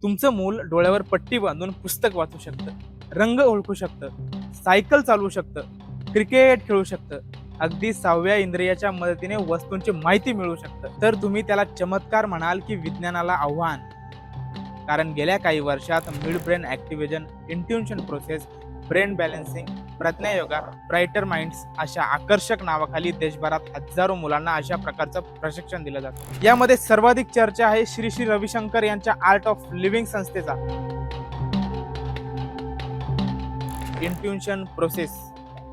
तुमचं मूल डोळ्यावर पट्टी बांधून पुस्तक वाचू शकतं, रंग ओळखू शकतं, सायकल चालवू शकतं, क्रिकेट खेळू शकतं, अगदी 6व्या इंद्रियाच्या मदतीने वस्तूंची माहिती मिळू शकतं, तर तुम्ही त्याला चमत्कार म्हणाल की विज्ञानाला आव्हान? कारण गेल्या काही वर्षात mid brain activation, intuition process, brain balancing, Pragyayoga, brighter minds अशा आकर्षक नावाखाली देशभरात हजारो मुलांना अशा प्रकारचं प्रशिक्षण दिलं जातं. यामध्ये सर्वाधिक चर्चा आहे श्री श्री रविशंकर यांच्या आर्ट ऑफ लिव्हिंग संस्थेचा. इंट्युशन प्रोसेस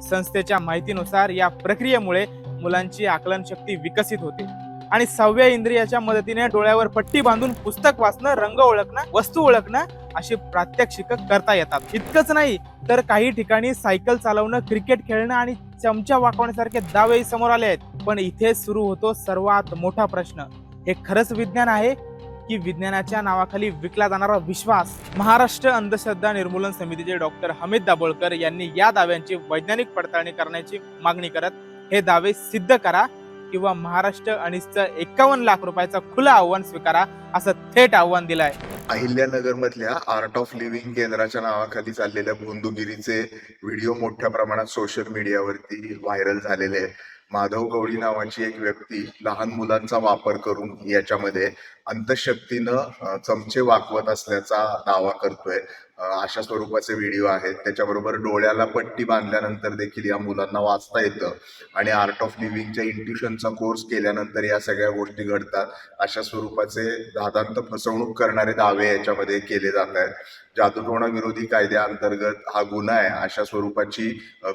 संस्थेच्या माहितीनुसार या प्रक्रियेमुळे मुलांची आकलन शक्ती विकसित होते आणि 6व्या इंद्रियाच्या मदतीने डोळ्यावर पट्टी बांधून पुस्तक वाचणं, रंग ओळखणं, वस्तू ओळखणं अशी प्रात्यक्षिक करता येतात. इतकंच नाही तर काही ठिकाणी सायकल चालवणं, क्रिकेट खेळणं आणि चमचा वाकवण्यासारखे दावेही समोर आले आहेत. पण इथे सुरू होतो सर्वात मोठा प्रश्न, हे खरंच विज्ञान आहे की विज्ञानाच्या नावाखाली विकला जाणारा विश्वास? महाराष्ट्र अंधश्रद्धा निर्मूलन समितीचे डॉक्टर हमीद दाभोळकर यांनी या दाव्यांची वैज्ञानिक पडताळणी करण्याची मागणी करत हे दावे सिद्ध करा किंवा महाराष्ट्र अनिसचं 51 लाख रुपयाचं खुलं आव्हान स्वीकारा असं थेट आव्हान दिलं आहे. अहिल्यानगर मधल्या आर्ट ऑफ लिव्हिंग केंद्राच्या नावाखाली चाललेल्या भोंदूगिरीचे व्हिडिओ मोठ्या प्रमाणात सोशल मीडियावरती व्हायरल झालेले आहेत. माधव गवळी नावाची एक व्यक्ती लहान मुलांचा वापर करून याच्यामध्ये अंतशक्तीनं चमचे वाकवत असल्याचा दावा करतोय. अशा स्वरूपाचे व्हिडिओ आहेत. त्याच्याबरोबर डोळ्याला पट्टी बांधल्यानंतर देखील या मुलांना वाचता येतं आणि आर्ट ऑफ लिव्हिंगच्या इंट्युशनचा कोर्स केल्यानंतर या सगळ्या गोष्टी घडतात. अशा स्वरूपाचे दादांत फसवणूक करणारे दावे याच्यामध्ये केले जात आहेत. जादूटोणा विरोधी कायद्याअंतर्गत हा गुन्हा आहे. अशा स्वरूपाची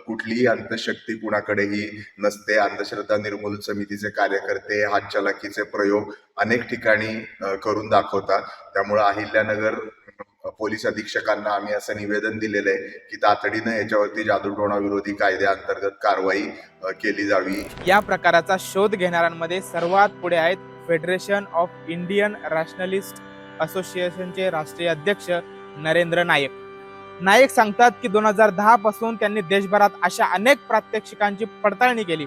कुठलीही अंतशक्ती कुणाकडेही नसते. अंधश्रद्धा निर्मूलन समितीचे कार्यकर्ते हातचलाखीचे प्रयोग अनेक ठिकाणी करून दाखवतात. त्यामुळे अहिल्यानगर पोलीस अधीक्षकांना आम्ही असं निवेदन दिलेलं आहे की तातडीनं याच्यावरती जादूटोणा विरोधी कायद्याअंतर्गत कारवाई केली जावी. या प्रकाराचा शोध घेणाऱ्यांमध्ये सर्वात पुढे आहेत फेडरेशन ऑफ इंडियन रॅशनलिस्ट असोसिएशनचे राष्ट्रीय अध्यक्ष नरेंद्र नायक. नायक सांगतात की 2010 पासून त्यांनी देशभरात अशा अनेक प्रात्यक्षिकांची पडताळणी केली.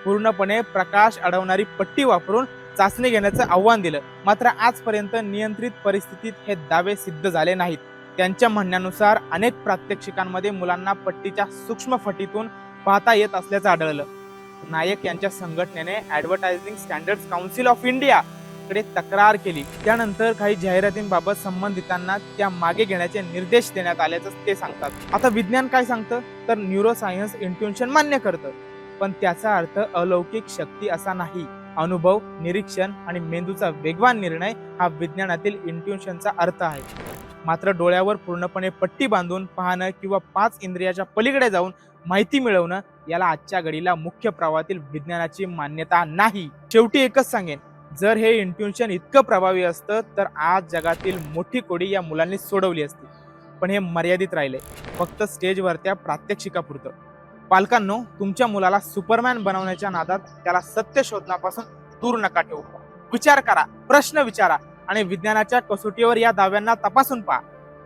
पूर्णपणे प्रकाश अडवणारी पट्टी वापरून चाचणी घेण्याचं आव्हान दिलं. मात्र आजपर्यंत नियंत्रित परिस्थितीत हे दावे सिद्ध झाले नाहीत. त्यांच्या म्हणण्यानुसार अनेक प्रात्यक्षिकांमध्ये मुलांना पट्टीच्या सूक्ष्म फटीतून पाहता येत असल्याचं आढळलं. नायक यांच्या संघटनेने advertising standards council of India कडे तक्रार केली. त्यानंतर काही जाहिरातींबाबत संबंधितांना त्या मागे घेण्याचे निर्देश देण्यात आल्याचं ते सांगतात. आता विज्ञान काय सांगतं तर न्यूरोसायन्स इंट्युशन मान्य करतं, पण त्याचा अर्थ अलौकिक शक्ती असा नाही. अनुभव, निरीक्षण आणि मेंदूचा वेगवान निर्णय हा विज्ञानातील इंट्युशनचा अर्थ आहे. मात्र डोळ्यावर पूर्णपणे पट्टी बांधून पाहणं किंवा 5 इंद्रियाच्या पलीकडे जाऊन माहिती मिळवणं याला आजच्या घडीला मुख्य प्रवाहातील विज्ञानाची मान्यता नाही. शेवटी एकच सांगेन, जर हे इंट्युशन इतकं प्रभावी असतं तर आज जगातील मोठी कोडी या मुलांनी सोडवली असती. पण हे मर्यादित राहिले, फक्त स्टेजवरच्या प्रात्यक्षिकापुरतं. पालकांनो, तुमच्या मुलाला सुपरमॅन बनवण्याच्या नादात त्याला सत्य शोधण्यापासून दूर नका ठेवू. विचार करा, प्रश्न विचारा आणि विज्ञानाच्या कसोटीवर या दाव्यांना तपासून पहा.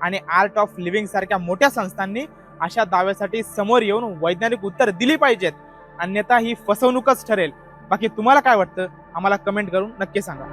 आणि आर्ट ऑफ लिव्हिंग सारख्या मोठ्या संस्थांनी अशा दाव्यासाठी समोर येऊन वैज्ञानिक उत्तर दिली पाहिजेत. अन्यथा ही फसवणूकच ठरेल. बाकी तुम्हाला काय वाटतं आम्हाला कमेंट करून नक्की सांगा.